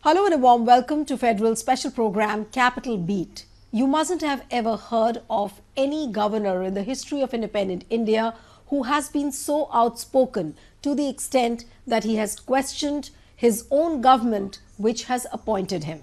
Hello and a warm welcome to Federal special program Capital Beat. You mustn't have ever heard of any governor in the history of independent India who has been so outspoken to the extent that he has questioned his own government which has appointed him.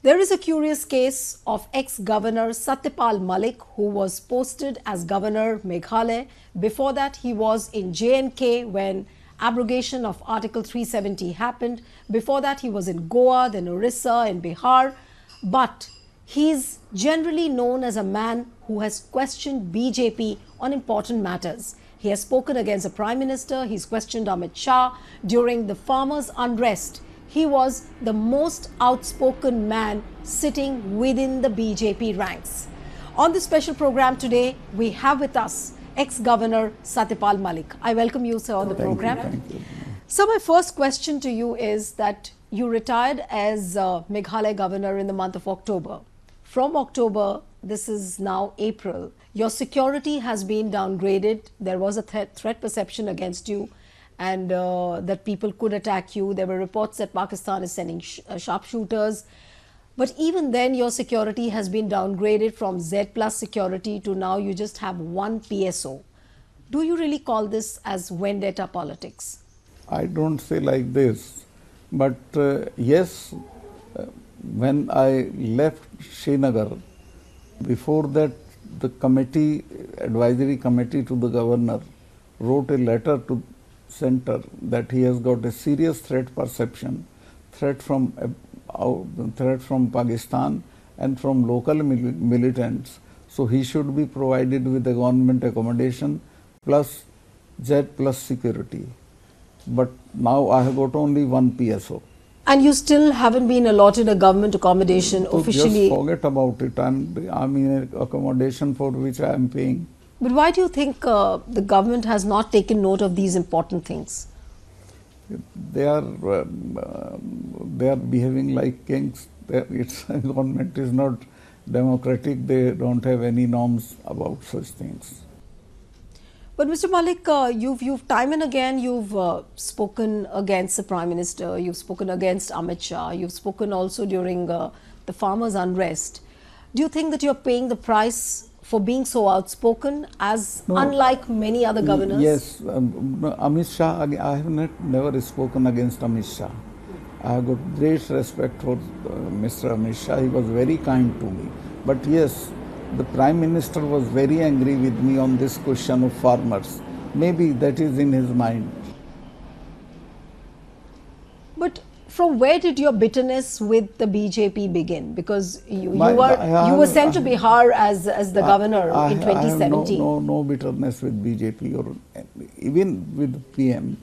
There is a curious case of ex-governor Satya Pal Malik, who was posted as governor Meghalaya. Before that, he was in J&K when abrogation of Article 370 happened. Before that, he was in Goa, then Orissa, in Bihar. But he is generally known as a man who has questioned BJP on important matters. He has spoken against the Prime Minister. He's questioned Amit Shah during the farmers' unrest. He was the most outspoken man sitting within the BJP ranks. On this special program today, we have with us ex-governor Satya Pal Malik. I welcome you, sir, on the program. Thank you. So my first question to you is that you retired as Meghalaya governor in the month of October. From October, this is now April, your security has been downgraded. There was a threat perception against you, and that people could attack you. There were reports that Pakistan is sending sharpshooters. But even then, your security has been downgraded from Z plus security to now you just have one PSO. Do you really call this as vendetta politics? I don't say like this, but yes, when I left Srinagar, before that the committee, advisory committee to the governor wrote a letter to center that he has got a serious threat perception, threat from Pakistan and from local militants. So he should be provided with a government accommodation plus Z plus security. But now I have got only one PSO. And you still haven't been allotted a government accommodation So officially? just forget about it. I'm in accommodation for which I am paying. But why do you think the government has not taken note of these important things? They are behaving like kings. Its government is not democratic. They don't have any norms about such things. But Mr. Malik, you've time and again you've spoken against the Prime Minister. You've spoken against Amit Shah. You've spoken also during the farmers' unrest. Do you think that you're paying the price for being so outspoken, as No. unlike many other governors? Yes, Amit Shah, I have never spoken against Amit Shah. I have got great respect for Mr. Amit Shah. He was very kind to me. But yes, the Prime Minister was very angry with me on this question of farmers. Maybe that is in his mind. But from where did your bitterness with the BJP begin? Because you were sent to Bihar as the governor in 2017. I have no bitterness with BJP or even with PM.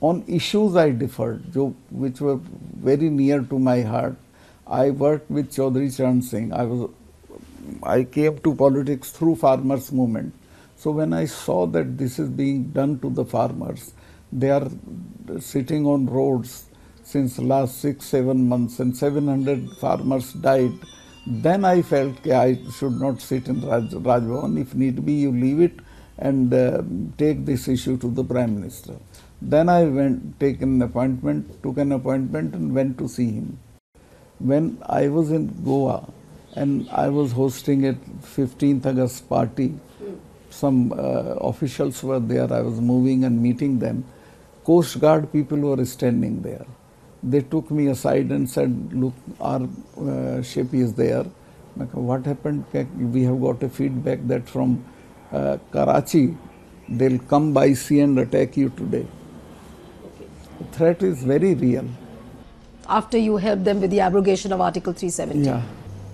On issues I differed, which were very near to my heart. I worked with Chaudhry Charan Singh. I came to politics through farmers' movement. So when I saw that this is being done to the farmers, they are sitting on roads since last 6-7 months and 700 farmers died, then I felt that I should not sit in Rajbhavan. If need be, you leave it and take this issue to the Prime Minister. Then I took an appointment and went to see him. When I was in Goa and I was hosting a 15th August party, some officials were there, I was moving and meeting them. Coast Guard people were standing there. They took me aside and said, look, our ship is there. What happened? We have got a feedback that from Karachi, they'll come by sea and attack you today. The threat is very real. After you helped them with the abrogation of Article 370. Yeah.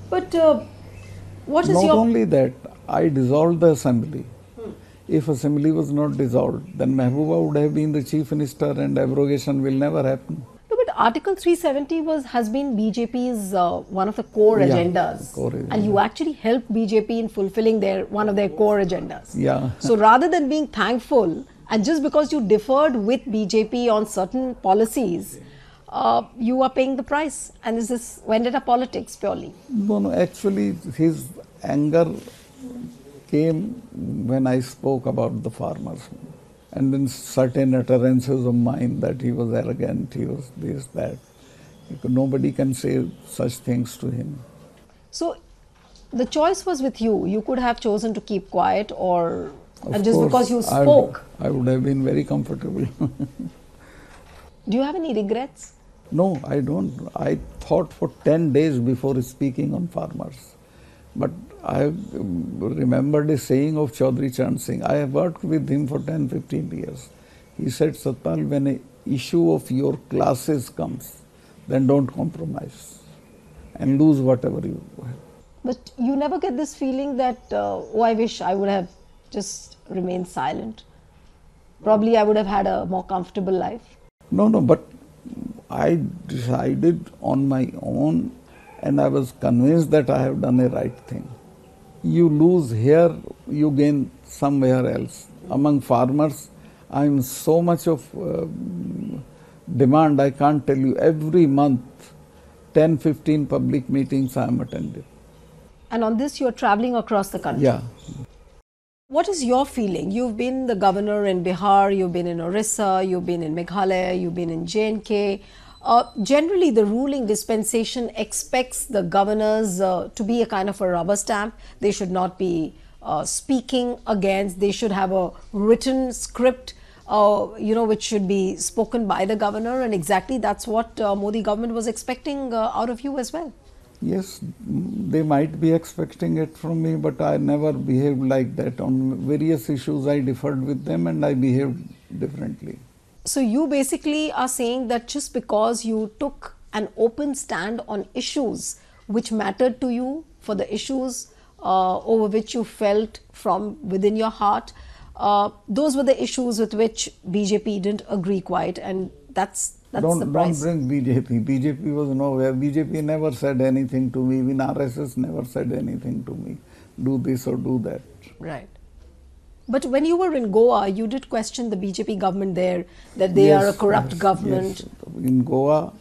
But what is Not your... only that, I dissolved the assembly. If assembly was not dissolved, then Mehbooba would have been the chief minister and abrogation will never happen. No, but Article 370 has been BJP's one of the core agendas. Core agenda. And you actually helped BJP in fulfilling one of their core agendas. Yeah. So rather than being thankful, and just because you differed with BJP on certain policies, you are paying the price. And this is vendetta politics purely. No, actually his anger came when I spoke about the farmers. And then certain utterances of mine that he was arrogant, he was this, that. Nobody can say such things to him. So the choice was with you. You could have chosen to keep quiet, or Of and just course, because you spoke. I would have been very comfortable. Do you have any regrets? No, I don't. I thought for 10 days before speaking on farmers. But I remembered a saying of Chaudhry Charan Singh. I have worked with him for 10, 15 years. He said, Satpal, when an issue of your classes comes, then don't compromise and lose whatever you have. But you never get this feeling that, oh, I wish I would have just remained silent. Probably I would have had a more comfortable life. No, but I decided on my own, and I was convinced that I have done a right thing. You lose here, you gain somewhere else. Among farmers, I am so much of demand, I can't tell you. Every month, 10, 15 public meetings I am attending. And on this, you are traveling across the country. Yeah. What is your feeling? You've been the governor in Bihar, you've been in Orissa, you've been in Meghalaya, you've been in J&K. Generally, the ruling dispensation expects the governors to be a kind of a rubber stamp. They should not be speaking against. They should have a written script, which should be spoken by the governor. And exactly that's what Modi government was expecting out of you as well. Yes, they might be expecting it from me, but I never behaved like that. On various issues, I differed with them and I behaved differently. So you basically are saying that just because you took an open stand on issues which mattered to you, for the issues over which you felt from within your heart, those were the issues with which BJP didn't agree quite, and that's the price. Don't bring BJP. BJP was nowhere. BJP never said anything to me. Even RSS never said anything to me. Do this or do that. Right. But when you were in Goa, you did question the BJP government there, that they are a corrupt government. Yes. In Goa,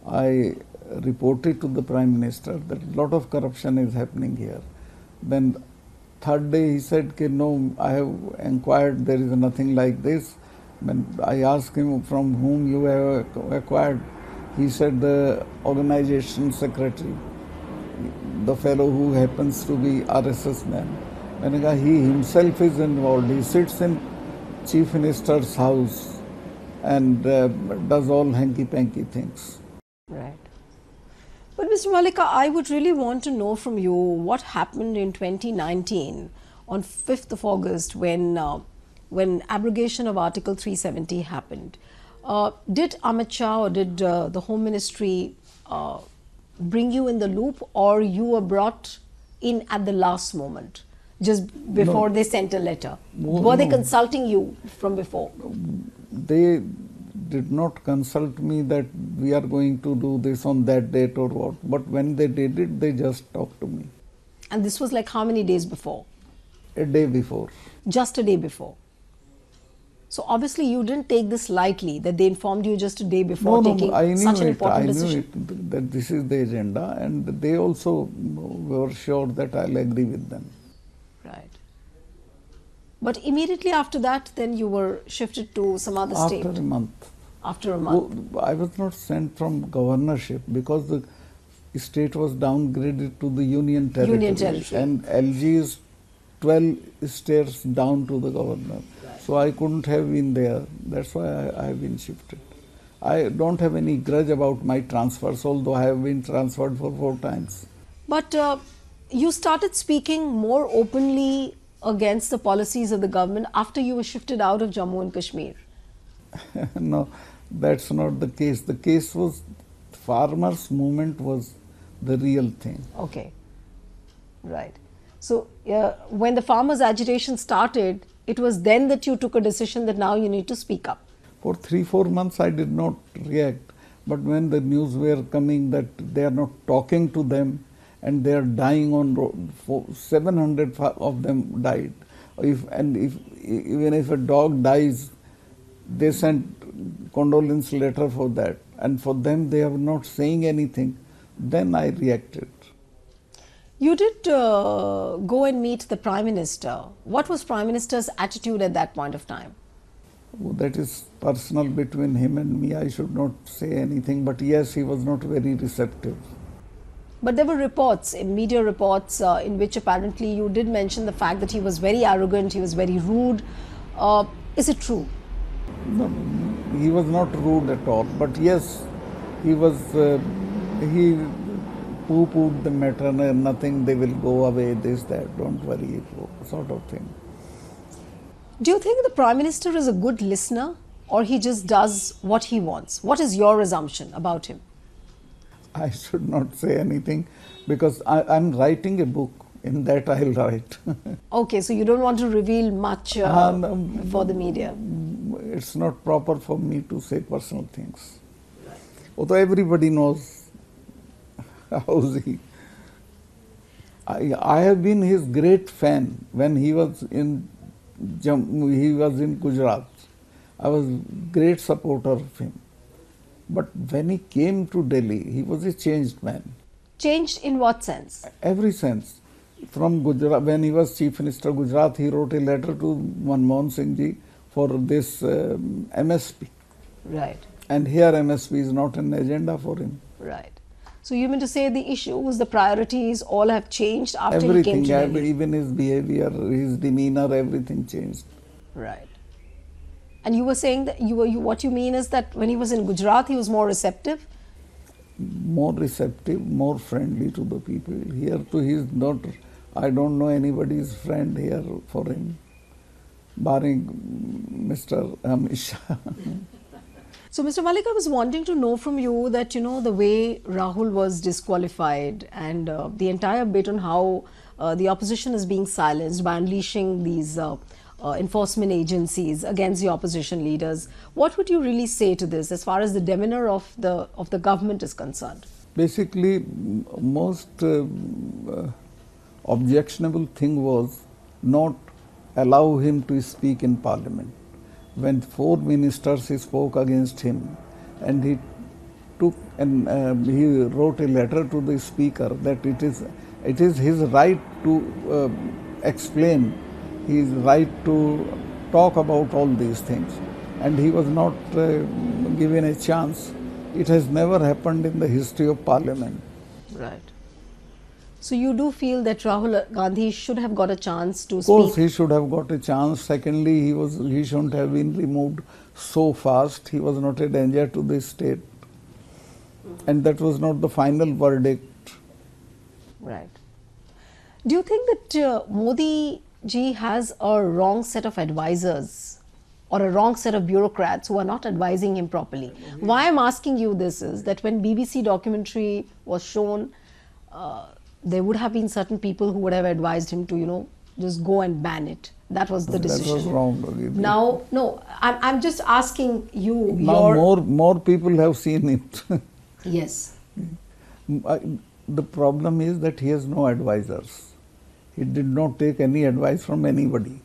I reported to the Prime Minister that a lot of corruption is happening here. Then third day he said, no, I have inquired, there is nothing like this. When I asked him from whom you have acquired, he said the organization secretary, the fellow who happens to be RSS man. When he himself is involved, he sits in Chief Minister's house and does all hanky-panky things. Right. But Mr. Malika, I would really want to know from you what happened in 2019 on 5th of August when abrogation of Article 370 happened. Did Amit Shah or did the Home Ministry bring you in the loop, or you were brought in at the last moment, just before they sent a letter? Were they consulting you from before? They did not consult me that we are going to do this on that date or what. But when they did it, they just talked to me. And this was like how many days before? A day before. Just a day before. So obviously you didn't take this lightly, that they informed you just a day before taking such an important decision. I knew it, that this is the agenda, and they also were sure that I'll agree with them. Right. But immediately after that, then you were shifted to some other state? After a month. After a month. I was not sent from governorship because the state was downgraded to the union territory. Union territory. And LG is 12 states down to the governor. Right. So I couldn't have been there. That's why I have been shifted. I don't have any grudge about my transfers, although I have been transferred for 4 times. But you started speaking more openly against the policies of the government after you were shifted out of Jammu and Kashmir. No, that's not the case. The case was farmers' movement was the real thing. Okay, right. So when the farmers' agitation started, it was then that you took a decision that now you need to speak up. For 3-4 months I did not react, but when the news were coming that they are not talking to them and they are dying on road, 700 of them died. Even if a dog dies, they sent condolence letter for that, and for them they are not saying anything. Then I reacted. You did go and meet the Prime Minister. What was Prime Minister's attitude at that point of time? That is personal between him and me. I should not say anything, but yes, he was not very receptive. But there were reports, in media reports, in which apparently you did mention the fact that he was very arrogant, he was very rude. Is it true? No, he was not rude at all, but yes, he was, he poo-pooed the matter, nothing, they will go away, this, that, don't worry, sort of thing. Do you think the Prime Minister is a good listener, or he just does what he wants? What is your assumption about him? I should not say anything because I'm writing a book. In that I'll write. Okay, so you don't want to reveal much for the media. It's not proper for me to say personal things. Although everybody knows how's he. I have been his great fan when he was in Gujarat. I was great supporter of him. But when he came to Delhi, he was a changed man. Changed in what sense? Every sense. From Gujarat, when he was Chief Minister of Gujarat, he wrote a letter to Manmohan Singh ji for this MSP. Right. And here MSP is not an agenda for him. Right. So you mean to say the issues, the priorities, all have changed after everything, he came to Delhi? Even his behavior, his demeanor, everything changed. Right. And you were saying that what you mean is that when he was in Gujarat, he was more receptive? More receptive, more friendly to the people. Here too, he is not, I don't know anybody's friend here for him, barring Mr. Amit Shah. So, Mr. Malik, I was wanting to know from you that, the way Rahul was disqualified and the entire bit on how the opposition is being silenced by unleashing these enforcement agencies against the opposition leaders. What would you really say to this as far as the demeanor of the government is concerned? Basically, most objectionable thing was not allow him to speak in parliament. When 4 ministers spoke against him, and he took and he wrote a letter to the speaker that it is his right to explain, his right to talk about all these things, and he was not given a chance. It has never happened in the history of parliament. Right. So you do feel that Rahul Gandhi should have got a chance to speak? Of course, he should have got a chance. Secondly, he shouldn't have been removed so fast. He was not a danger to the state. And that was not the final verdict. Right. Do you think that Modi ji has a wrong set of advisors or a wrong set of bureaucrats who are not advising him properly? Why I'm asking you this is that when BBC documentary was shown, there would have been certain people who would have advised him to, just go and ban it. That was the decision. That was wrong. Now, no, I'm just asking you. Now more people have seen it. Yes. The problem is that he has no advisors. He did not take any advice from anybody.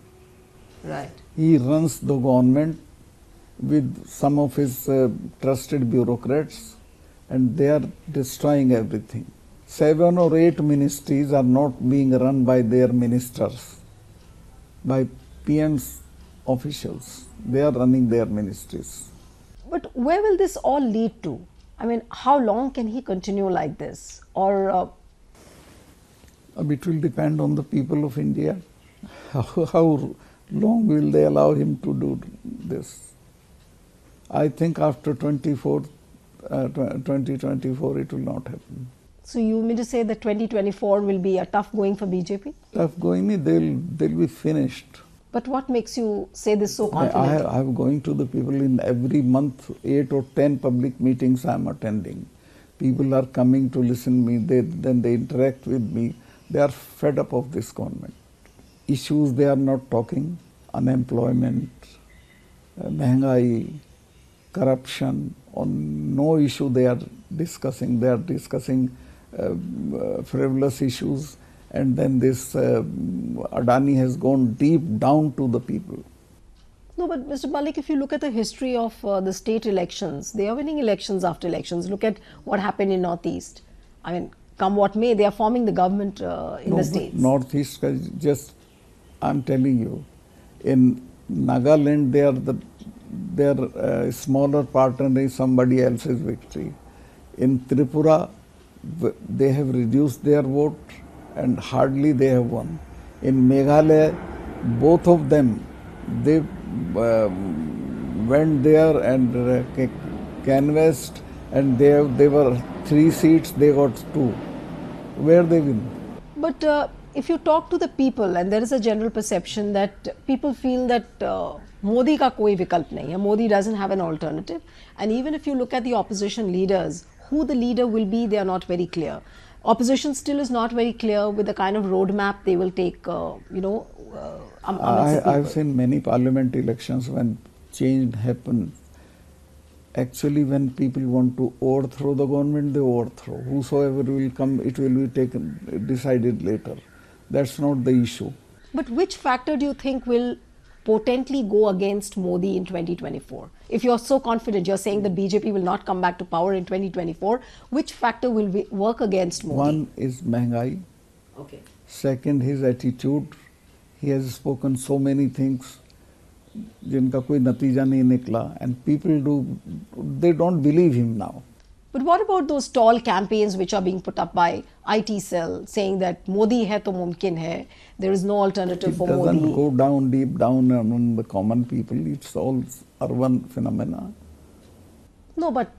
Right. He runs the government with some of his trusted bureaucrats, and they are destroying everything. 7 or 8 ministries are not being run by their ministers, by PM's officials. They are running their ministries. But where will this all lead to? I mean, how long can he continue like this? Or it will depend on the people of India. How long will they allow him to do this? I think after 2024 it will not happen. So you mean to say that 2024 will be a tough going for BJP? Tough going, they'll be finished. But what makes you say this so confidently? I am going to the people in every month, 8 or 10 public meetings I am attending. People are coming to listen to me, then they interact with me. They are fed up of this government. Issues they are not talking, unemployment, mehengai, corruption, on no issue they are discussing. They are discussing frivolous issues, and then this Adani has gone deep down to the people. No, but Mr. Malik, if you look at the history of the state elections, they are winning elections after elections. Look at what happened in Northeast. I mean, come what may, they are forming the government in the states. Northeast, just I'm telling you, in Nagaland they are the their smaller partner is somebody else's victory. In Tripura, they have reduced their vote and hardly they have won. In Meghalaya, both of them, they went there and canvassed, and they were 3 seats, they got 2. Where they win? But if you talk to the people, and there is a general perception that people feel that Modi ka koi vikalp nahi hai, Modi doesn't have an alternative, and even if you look at the opposition leaders, who the leader will be, they are not very clear. Opposition still is not very clear with the kind of roadmap they will take, I've seen many parliament elections when change happened. Actually, when people want to overthrow the government, they overthrow. Whosoever will come, it will be decided later. That's not the issue. But which factor do you think will potently go against Modi in 2024? If you're so confident, you're saying that BJP will not come back to power in 2024, which factor will work against Modi? One is Mehngai. Okay. Second, his attitude. He has spoken so many things जिनका कोई नतीजा नहीं निकला, and people they don't believe him now. But what about those tall campaigns which are being put up by IT cell saying that Modi hai to mumkin hai, there is no alternative for Modi? It doesn't go down deep down among the common people. It's all urban phenomena. No, but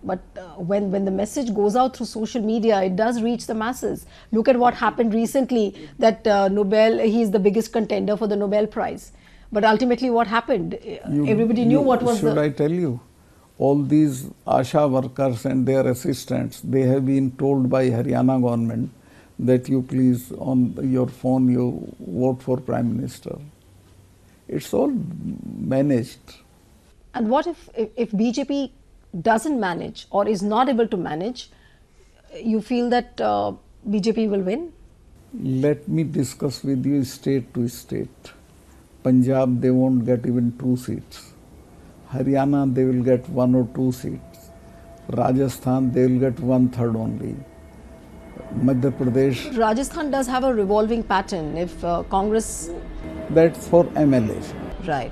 when the message goes out through social media, it does reach the masses. Look at what happened recently, that he is the biggest contender for the Nobel Prize. But ultimately what happened? Everybody knew what was Should I tell you? All these ASHA workers and their assistants, they have been told by Haryana government that you please on your phone you vote for Prime Minister. It's all managed. And what if BJP doesn't manage or is not able to manage, you feel that BJP will win? Let me discuss with you state to state. Punjab, they won't get even 2 seats. Haryana, they will get 1 or 2 seats. Rajasthan, they will get 1/3 only. Madhya Pradesh. Rajasthan does have a revolving pattern. If Congress. That's for MLA. Right.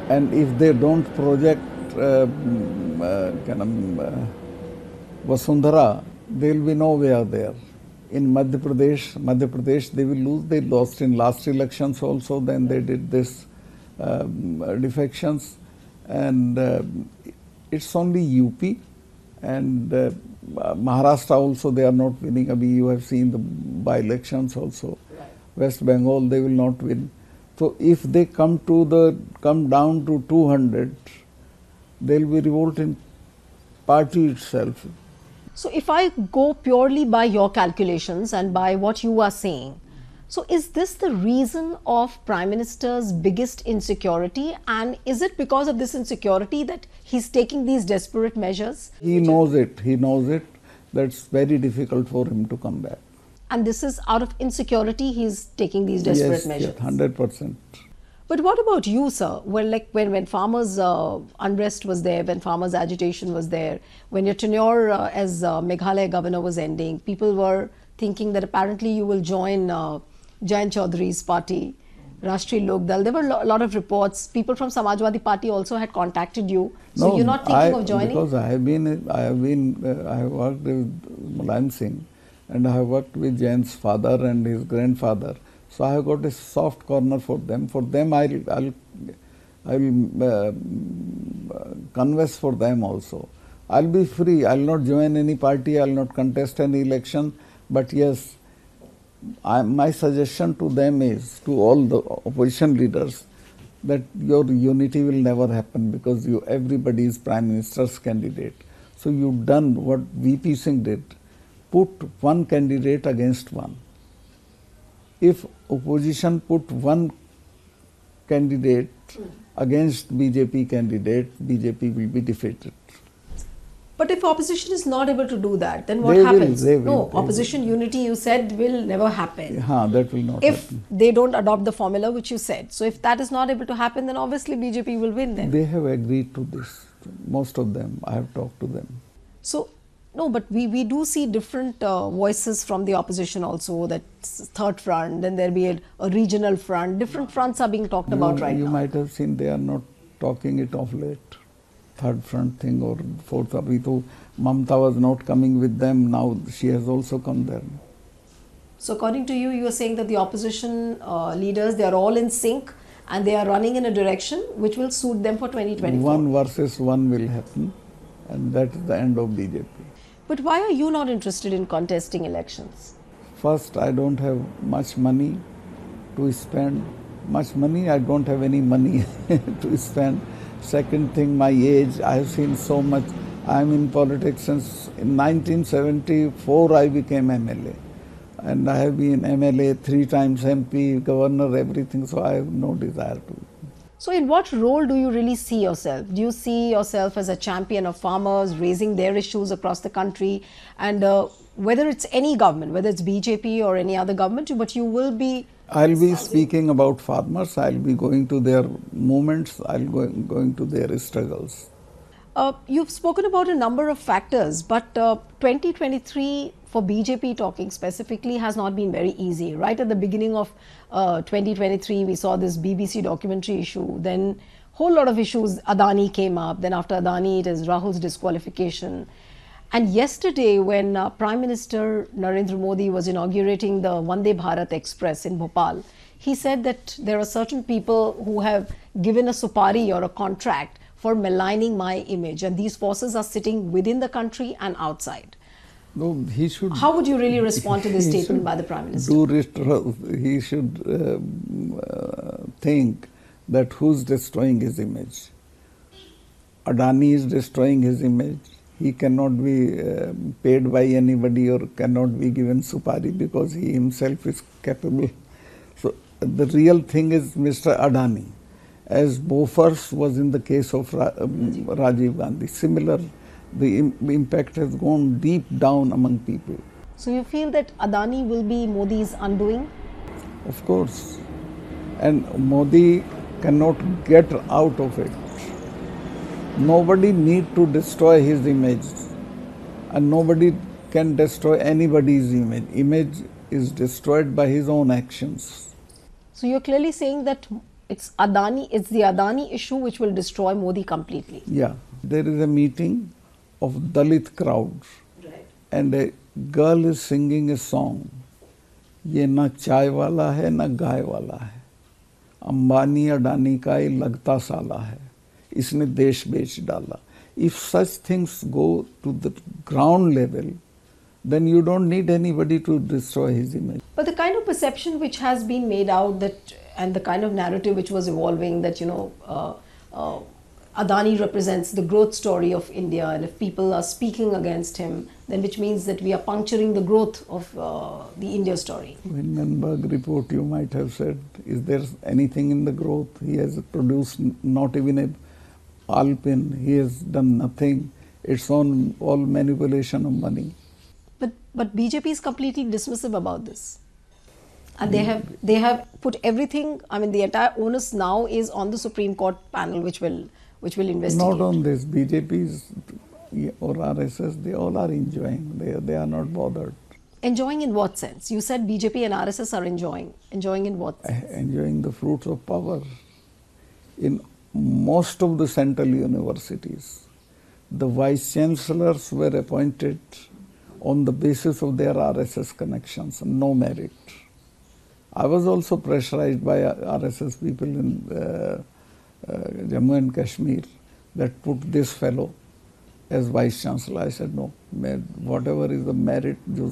And if they don't project Vasundhara, there will be nowhere there. In Madhya Pradesh, they will lose. They lost in last elections also. Then they did this defections, and it's only UP and Maharashtra also. They are not winning. You have seen the by-elections also. Right. West Bengal, they will not win. So if they come down to 200, there will be revolt in party itself. So if I go purely by your calculations and by what you are saying, so is this the reason of Prime Minister's biggest insecurity, and is it because of this insecurity that he's taking these desperate measures? He knows it. He knows it. That's very difficult for him to come back. And this is out of insecurity he's taking these desperate measures? Yes, 100%. But what about you, sir? Well, like when farmers' unrest was there, when farmers' agitation was there, when your tenure as Meghalaya governor was ending, people were thinking that apparently you will join Jayant Chaudhary's party, Rashtriya Lok Dal. There were a lot of reports. People from Samajwadi Party also had contacted you. So you're not thinking of joining? Because I have worked with Mulayam Singh, and I have worked with Jayant's father and his grandfather. So I have got a soft corner for them. For them, I will converse for them also. I'll be free. I'll not join any party. I'll not contest any election. But yes, my suggestion to them is, to all the opposition leaders, that your unity will never happen because everybody is Prime Minister's candidate. So you've done what VP Singh did, put one candidate against one. If opposition put one candidate against BJP candidate, BJP will be defeated. But if opposition is not able to do that, then what happens? Opposition unity, you said, will never happen. That will not if happen. They don't adopt the formula which you said. So if that is not able to happen, then obviously BJP will win then. They have agreed to this. Most of them. I have talked to them. So, no, but we do see different voices from the opposition also, that third front, then there'll be a regional front. Different fronts are being talked about right now. You might have seen they are not talking it of late. third front thing or fourth. Abhi to Mamta was not coming with them. Now she has also come there. So according to you, you are saying that the opposition leaders, they are all in sync and they are running in a direction which will suit them for 2024. One versus one will happen, and that is the end of BJP. But why are you not interested in contesting elections? First, I don't have much money to spend. I don't have any money to spend. Second thing, my age, I have seen so much. I am in politics since in 1974 I became MLA. And I have been MLA 3 times, MP, governor, everything, so I have no desire to. So in what role do you really see yourself? Do you see yourself as a champion of farmers, raising their issues across the country? And whether it's any government, whether it's BJP or any other government, but you will be... I'll be speaking about farmers, I'll be going to their movements, I'll going to their struggles. You've spoken about a number of factors, but 2023 for BJP talking specifically has not been very easy. Right at the beginning of 2023, we saw this BBC documentary issue, then whole lot of issues, Adani came up, then after Adani it is Rahul's disqualification. And yesterday when Prime Minister Narendra Modi was inaugurating the Vande Bharat Express in Bhopal, he said that there are certain people who have given a supari or a contract for maligning my image, and these forces are sitting within the country and outside. No, he should. How would you really respond to this statement by the Prime Minister? He should think that who's destroying his image. Adani is destroying his image. He cannot be paid by anybody or cannot be given supari because he himself is capable. So the real thing is Mr. Adani. As Bofors was in the case of Rajiv Gandhi. Similar, the impact has gone deep down among people. So you feel that Adani will be Modi's undoing? Of course. And Modi cannot get out of it. Nobody need to destroy his image. And nobody can destroy anybody's image. Image is destroyed by his own actions. So you're clearly saying that it's the Adani issue which will destroy Modi completely. Yeah. There is a meeting of Dalit crowd. Right. And a girl is singing a song. Ye na chai wala hai, na gaay wala hai. Ambani Adani ka ye lagta sala hai. Isne desh bech dala. If such things go to the ground level, then you don't need anybody to destroy his image. But the kind of perception which has been made out that, and the kind of narrative which was evolving that, Adani represents the growth story of India, and if people are speaking against him, then which means that we are puncturing the growth of the India story. In Nuremberg report, you might have said, is there anything in the growth? He has produced not even a alpin, he has done nothing. It's all manipulation of money. But BJP is completely dismissive about this. And they have put everything, I mean the entire onus now is on the Supreme Court panel which will investigate. Not on this, BJPs or RSS, they all are enjoying, they are not bothered. Enjoying in what sense? You said BJP and RSS are enjoying. Enjoying in what sense? Enjoying the fruits of power. In most of the central universities, the vice chancellors were appointed on the basis of their RSS connections, no merit. I was also pressurized by RSS people in Jammu and Kashmir that put this fellow as vice chancellor. I said no, whatever is the merit, जो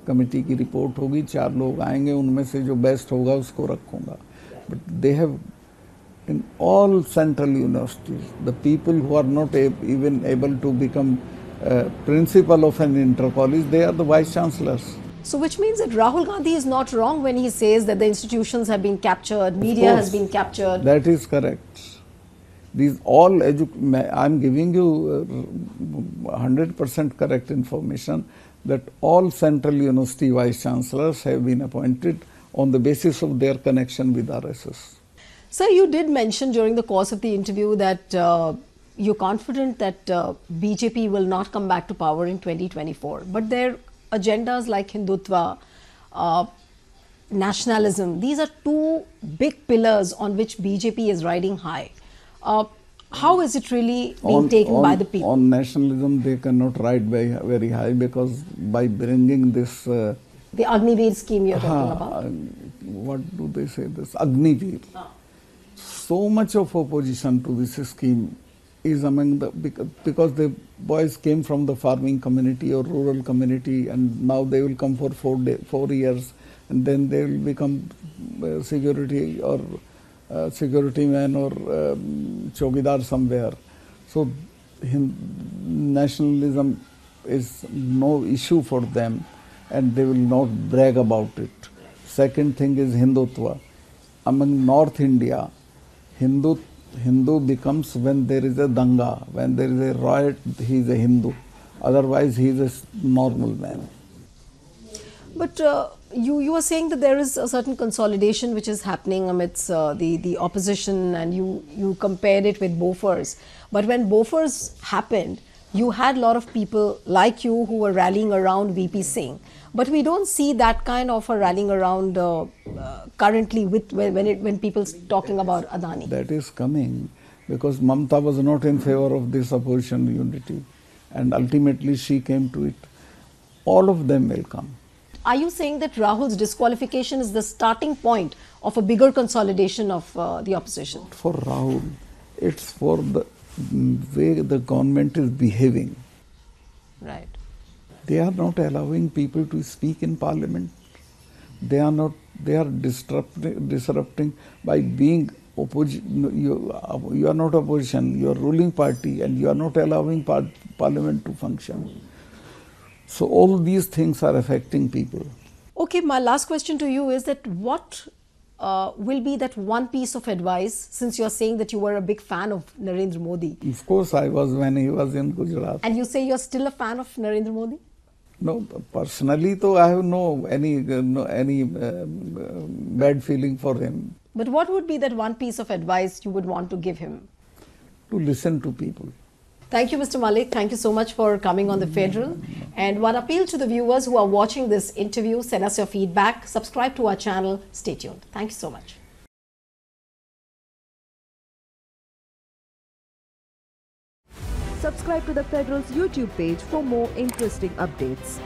committee की report होगी, 4 लोग आएंगे, उनमें से जो best होगा उसको रखूंगा. But they have, in all central universities, the people who are not even able to become principal of an inter-college, they are the vice chancellors. So which means that Rahul Gandhi is not wrong when he says that the institutions have been captured, media has been captured. That is correct. These all I am giving you 100% correct information that all central university vice chancellors have been appointed on the basis of their connection with RSS. Sir, you did mention during the course of the interview that you're confident that BJP will not come back to power in 2024. But their agendas like Hindutva, nationalism, these are two big pillars on which BJP is riding high. How is it really being taken by the people? On nationalism, they cannot ride very high, because by bringing this... the Agniveer scheme you're talking about? What do they say? This Agniveer. So much of opposition to this scheme is among the... Because the boys came from the farming community or rural community, and now they will come for 4 years, and then they will become security or... security man or chowkidar somewhere. So nationalism is no issue for them, and they will not brag about it. Second thing is Hindutva. Among North India, Hindu becomes when there is a danga, when there is a riot, he is a Hindu. Otherwise, he is a normal man. But you are saying that there is a certain consolidation which is happening amidst the opposition, and you compared it with Bofors. But when Bofors happened, you had a lot of people like you who were rallying around VP Singh. But we don't see that kind of a rallying around currently when people talking about Adani. That is coming because Mamta was not in favor of this opposition unity, and ultimately she came to it. All of them will come. Are you saying that Rahul's disqualification is the starting point of a bigger consolidation of the opposition? For Rahul, it's for the way the government is behaving. Right. They are not allowing people to speak in parliament. They are disrupting by being opposition. You are not opposition, you are ruling party, and you are not allowing parliament to function. So all these things are affecting people. Okay, my last question to you is that what will be that one piece of advice, since you are saying that you were a big fan of Narendra Modi? Of course I was when he was in Gujarat. And you say you're still a fan of Narendra Modi? No, personally though I have no any bad feeling for him. But what would be that one piece of advice you would want to give him? To listen to people. Thank you, Mr. Malik. Thank you so much for coming on The Federal. And one appeal to the viewers who are watching this interview, send us your feedback, subscribe to our channel, stay tuned. Thank you so much. Subscribe to The Federal's YouTube page for more interesting updates.